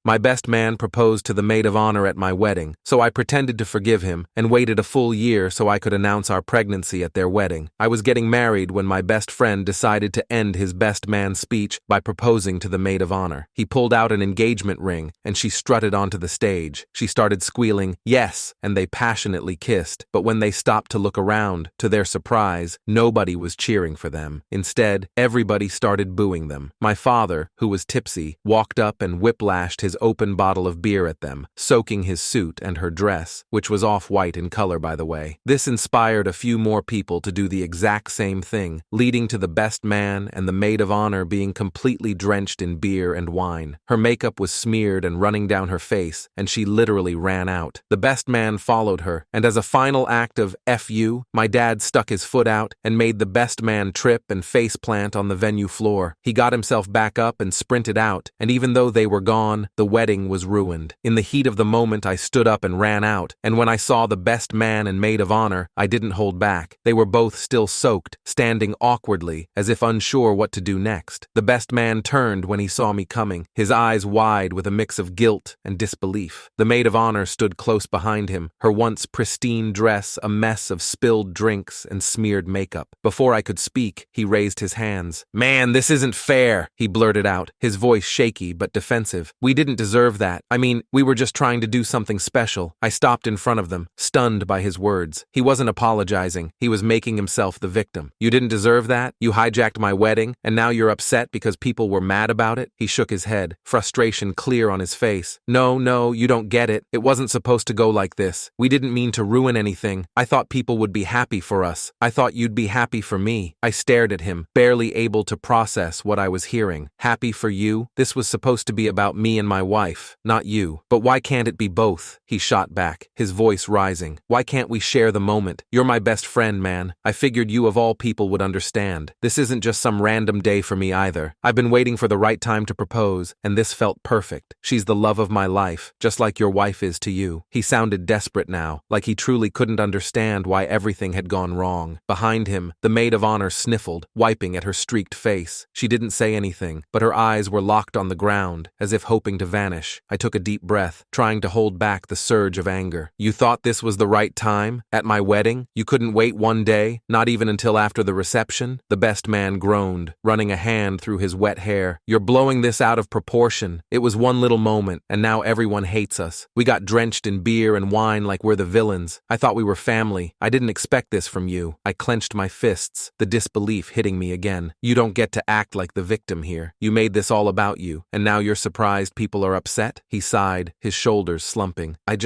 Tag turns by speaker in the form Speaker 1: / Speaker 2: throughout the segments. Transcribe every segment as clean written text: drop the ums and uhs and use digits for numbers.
Speaker 1: My best man proposed to the maid of honor at my wedding, so I pretended to forgive him and waited a full year so I could announce our pregnancy at their wedding. I was getting married when my best friend decided to end his best man speech by proposing to the maid of honor. He pulled out an engagement ring and she strutted onto the stage. She started squealing, "Yes," and they passionately kissed. But when they stopped to look around, to their surprise, nobody was cheering for them. Instead, everybody started booing them. My father, who was tipsy, walked up and whiplashed his open bottle of beer at them, soaking his suit and her dress, which was off-white in color, by the way. This inspired a few more people to do the exact same thing, leading to the best man and the maid of honor being completely drenched in beer and wine. Her makeup was smeared and running down her face, and she literally ran out. The best man followed her, and as a final act of F you, my dad stuck his foot out and made the best man trip and faceplant on the venue floor. He got himself back up and sprinted out, and even though they were gone, the wedding was ruined. In the heat of the moment, I stood up and ran out, and when I saw the best man and maid of honor, I didn't hold back. They were both still soaked, standing awkwardly, as if unsure what to do next. The best man turned when he saw me coming, his eyes wide with a mix of guilt and disbelief. The maid of honor stood close behind him, her once pristine dress a mess of spilled drinks and smeared makeup. Before I could speak, he raised his hands. "Man, this isn't fair," he blurted out, his voice shaky but defensive. "We didn't deserve that. I mean, we were just trying to do something special." I stopped in front of them, stunned by his words. He wasn't apologizing. He was making himself the victim. "You didn't deserve that? You hijacked my wedding, and now you're upset because people were mad about it?" He shook his head, frustration clear on his face. No, you don't get it. It wasn't supposed to go like this. We didn't mean to ruin anything. I thought people would be happy for us. I thought you'd be happy for me." I stared at him, barely able to process what I was hearing. "Happy for you? This was supposed to be about me and my wife, not you. But why can't it be both?" He shot back, his voice rising. "Why can't we share the moment? You're my best friend, man. I figured you of all people would understand. This isn't just some random day for me either. I've been waiting for the right time to propose, and this felt perfect. She's the love of my life, just like your wife is to you." He sounded desperate now, like he truly couldn't understand why everything had gone wrong. Behind him, the maid of honor sniffled, wiping at her streaked face. She didn't say anything, but her eyes were locked on the ground, as if hoping to vanish. I took a deep breath, trying to hold back the surge of anger. "You thought this was the right time? At my wedding? You couldn't wait one day? Not even until after the reception?" The best man groaned, running a hand through his wet hair. "You're blowing this out of proportion. It was one little moment, and now everyone hates us. We got drenched in beer and wine like we're the villains. I thought we were family. I didn't expect this from you." I clenched my fists, the disbelief hitting me again. "You don't get to act like the victim here. You made this all about you, and now you're surprised people are upset?" He sighed, his shoulders slumping. I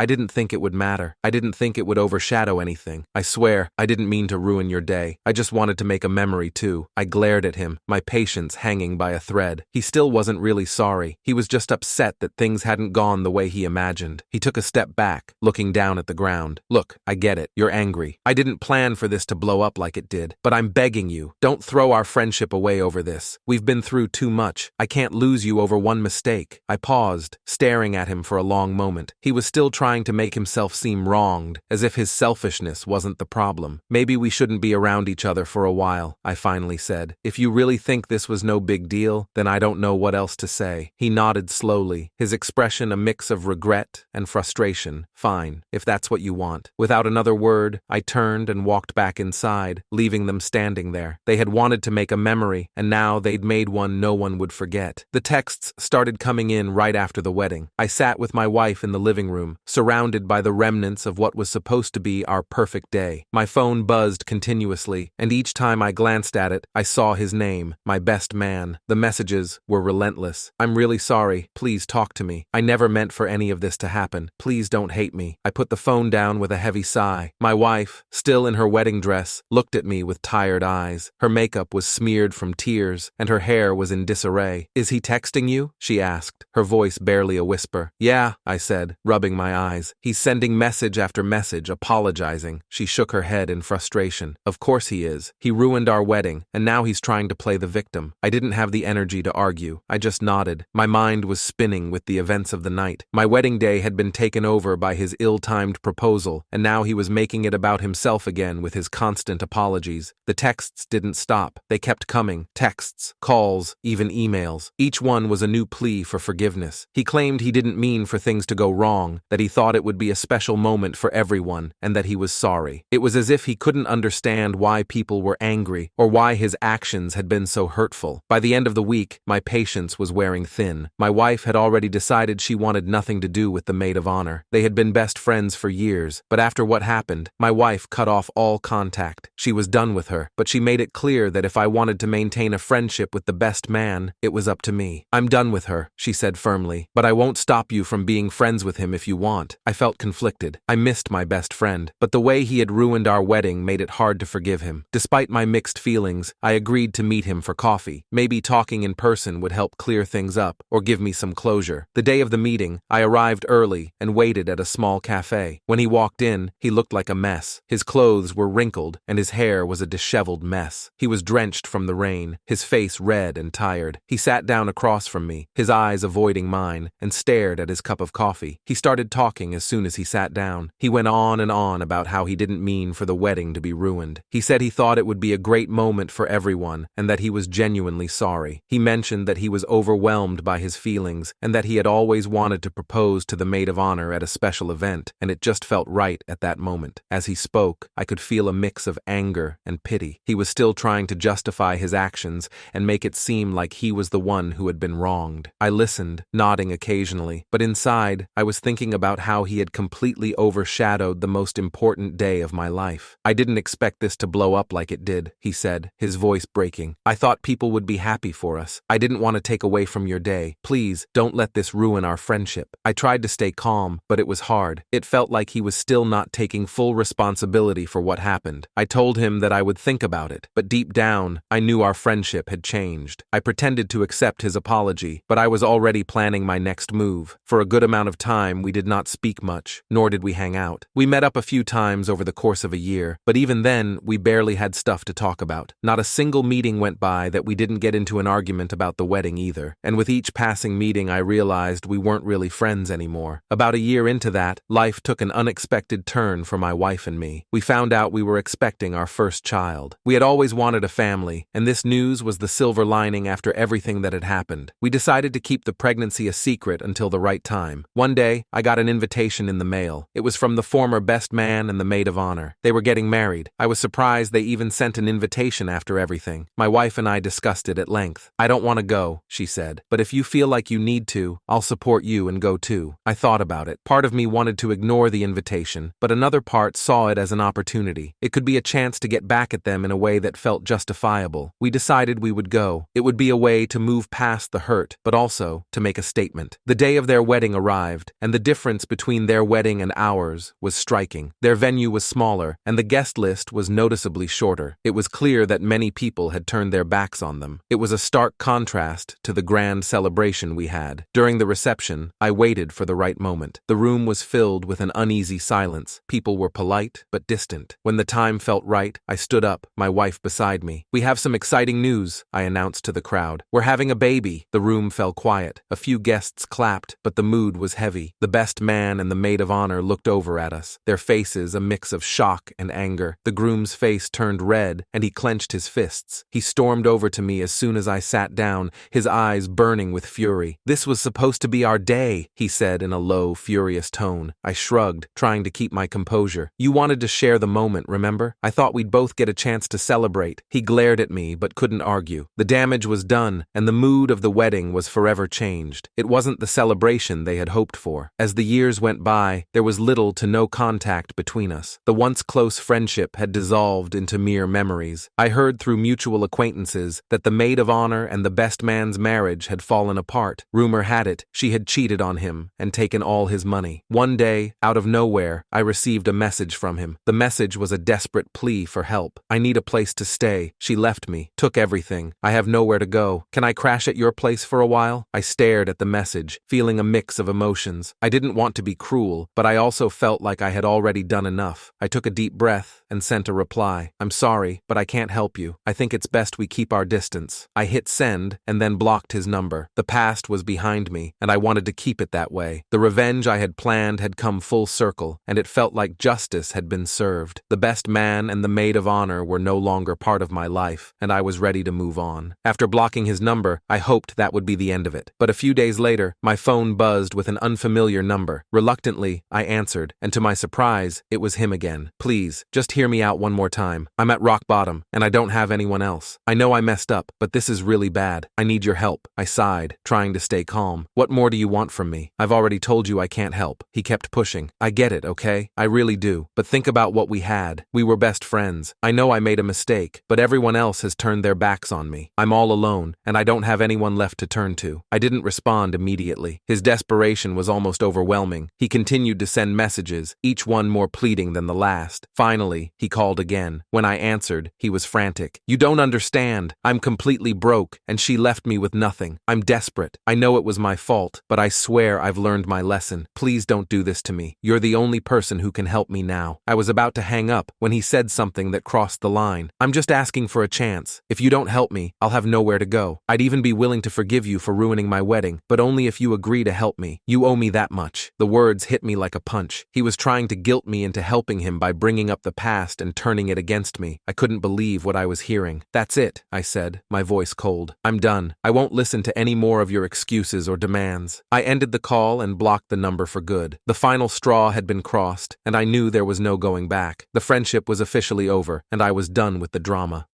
Speaker 1: didn't think it would matter. I didn't think it would overshadow anything. I swear, I didn't mean to ruin your day. I just wanted to make a memory too." I glared at him, my patience hanging by a thread. He still wasn't really sorry. He was just upset that things hadn't gone the way he imagined. He took a step back, looking down at the ground. "Look, I get it. You're angry. I didn't plan for this to blow up like it did. But I'm begging you, don't throw our friendship away over this. We've been through too much. I can't lose you over one mistake." I paused, staring at him for a long moment. He was still trying to make himself seem wronged, as if his selfishness wasn't the problem. "Maybe we shouldn't be around each other for a while," I finally said. "If you really think this was no big deal, then I don't know what else to say." He nodded slowly, his expression a mix of regret and frustration. "Fine, if that's what you want." Without another word, I turned and walked back inside, leaving them standing there. They had wanted to make a memory, and now they'd made one no one would forget. The texts started coming in right after the wedding. I sat with my wife in the living room, surrounded by the remnants of what was supposed to be our perfect day. My phone buzzed continuously, and each time I glanced at it, I saw his name, my best man. The messages were relentless. "I'm really sorry. Please talk to me. I never meant for any of this to happen. Please don't hate me." I put the phone down with a heavy sigh. My wife, still in her wedding dress, looked at me with tired eyes. Her makeup was smeared from tears, and her hair was in disarray. "Is he texting you?" she asked, her voice barely a whisper. "Yeah," I said, rubbing my eyes. "He's sending message after message, apologizing." She shook her head in frustration. "Of course he is. He ruined our wedding, and now he's trying to play the victim." I didn't have the energy to argue. I just nodded. My mind was spinning with the events of the night. My wedding day had been taken over by his ill-timed proposal, and now he was making it about himself again with his constant apologies. The texts didn't stop. They kept coming. Texts, calls, even emails. Each one was a new plea for forgiveness. forgiveness. He claimed he didn't mean for things to go wrong, that he thought it would be a special moment for everyone, and that he was sorry. It was as if he couldn't understand why people were angry, or why his actions had been so hurtful. By the end of the week, my patience was wearing thin. My wife had already decided she wanted nothing to do with the maid of honor. They had been best friends for years, but after what happened, my wife cut off all contact. She was done with her, but she made it clear that if I wanted to maintain a friendship with the best man, it was up to me. "I'm done with her," she said firmly, "but I won't stop you from being friends with him if you want." I felt conflicted. I missed my best friend, but the way he had ruined our wedding made it hard to forgive him. Despite my mixed feelings, I agreed to meet him for coffee. Maybe talking in person would help clear things up or give me some closure. The day of the meeting, I arrived early and waited at a small cafe. When he walked in, he looked like a mess. His clothes were wrinkled and his hair was a disheveled mess. He was drenched from the rain, his face red and tired. He sat down across from me, his eyes avoiding mine, and stared at his cup of coffee. He started talking as soon as he sat down. He went on and on about how he didn't mean for the wedding to be ruined. He said he thought it would be a great moment for everyone and that he was genuinely sorry. He mentioned that he was overwhelmed by his feelings and that he had always wanted to propose to the maid of honor at a special event, and it just felt right at that moment. As he spoke, I could feel a mix of anger and pity. He was still trying to justify his actions and make it seem like he was the one who had been wronged. I listened, nodding occasionally, but inside, I was thinking about how he had completely overshadowed the most important day of my life. "I didn't expect this to blow up like it did," he said, his voice breaking. "I thought people would be happy for us. I didn't want to take away from your day. Please, don't let this ruin our friendship." I tried to stay calm, but it was hard. It felt like he was still not taking full responsibility for what happened. I told him that I would think about it, but deep down, I knew our friendship had changed. I pretended to accept his apology, but I was already planning my next move. For a good amount of time, we did not speak much, nor did we hang out. We met up a few times over the course of a year, but even then, we barely had stuff to talk about. Not a single meeting went by that we didn't get into an argument about the wedding either, and with each passing meeting I realized we weren't really friends anymore. About a year into that, life took an unexpected turn for my wife and me. We found out we were expecting our first child. We had always wanted a family, and this news was the silver lining after everything that had happened. We decided to keep the pregnancy a secret until the right time. One day, I got an invitation in the mail. It was from the former best man and the maid of honor. They were getting married. I was surprised they even sent an invitation after everything. My wife and I discussed it at length. "I don't want to go," she said, "but if you feel like you need to, I'll support you and go too." I thought about it. Part of me wanted to ignore the invitation, but another part saw it as an opportunity. It could be a chance to get back at them in a way that felt justifiable. We decided we would go. It would be a way to move past the hurt, but also to make a statement. The day of their wedding arrived, and the difference between their wedding and ours was striking. Their venue was smaller, and the guest list was noticeably shorter. It was clear that many people had turned their backs on them. It was a stark contrast to the grand celebration we had. During the reception, I waited for the right moment. The room was filled with an uneasy silence. People were polite, but distant. When the time felt right, I stood up, my wife beside me. "We have some exciting news," I announced to the crowd. "We're having a baby." The room fell quiet. A few guests clapped, but the mood was heavy. The best man and the maid of honor looked over at us, their faces a mix of shock and anger. The groom's face turned red, and he clenched his fists. He stormed over to me as soon as I sat down, his eyes burning with fury. "This was supposed to be our day," he said in a low, furious tone. I shrugged, trying to keep my composure. "You wanted to share the moment, remember? I thought we'd both get a chance to celebrate." He glared at me, but couldn't argue. The damage was done, and the mood of the wedding was forever changed. It wasn't the celebration they had hoped for. As the years went by, there was little to no contact between us. The once close friendship had dissolved into mere memories. I heard through mutual acquaintances that the maid of honor and the best man's marriage had fallen apart. Rumor had it she had cheated on him and taken all his money. One day, out of nowhere, I received a message from him. The message was a desperate plea for help. "I need a place to stay. She left me, took everything. I have nowhere to go. Can I crash at your place for a while?" I stared at the message, feeling a mix of emotions. I didn't want to be cruel, but I also felt like I had already done enough. I took a deep breath and sent a reply. "I'm sorry, but I can't help you. I think it's best we keep our distance." I hit send and then blocked his number. The past was behind me, and I wanted to keep it that way. The revenge I had planned had come full circle, and it felt like justice had been served. The best man and the maid of honor were no longer part of my life, and I was ready to move on. After blocking his number, I hoped that would be the end of it. But a few days later, my phone buzzed with an unfamiliar number. Reluctantly, I answered, and to my surprise, it was him again. Please, just hear me out one more time. I'm at rock bottom, and I don't have anyone else. I know I messed up, but this is really bad. I need your help. I sighed, trying to stay calm. What more do you want from me? I've already told you I can't help. He kept pushing. I get it, okay? I really do. But think about what we had. We were best friends. I know I made a mistake, but everyone else has turned their backs on me. I'm all alone, and I don't have anyone left to turn to. I didn't respond immediately. His desperation was almost overwhelming. He continued to send messages, each one more pleading than the last. Finally, he called again. When I answered, he was frantic. You don't understand. I'm completely broke, and she left me with nothing. I'm desperate. I know it was my fault, but I swear I've learned my lesson. Please don't do this to me. You're the only person who can help me now. I was about to hang up when he said something that crossed the line. I'm just asking for a chance. If you don't help me, I'll have nowhere to go. I'd even be willing to forgive you for ruining my wedding, but only if you agree to help me. You owe me that much. The words hit me like a punch. He was trying to guilt me into helping him by bringing up the past and turning it against me. I couldn't believe what I was hearing. That's it, I said, my voice cold. I'm done. I won't listen to any more of your excuses or demands. I ended the call and blocked the number for good. The final straw had been crossed, and I knew there was no going back. The friendship was officially over, and I was done with the drama.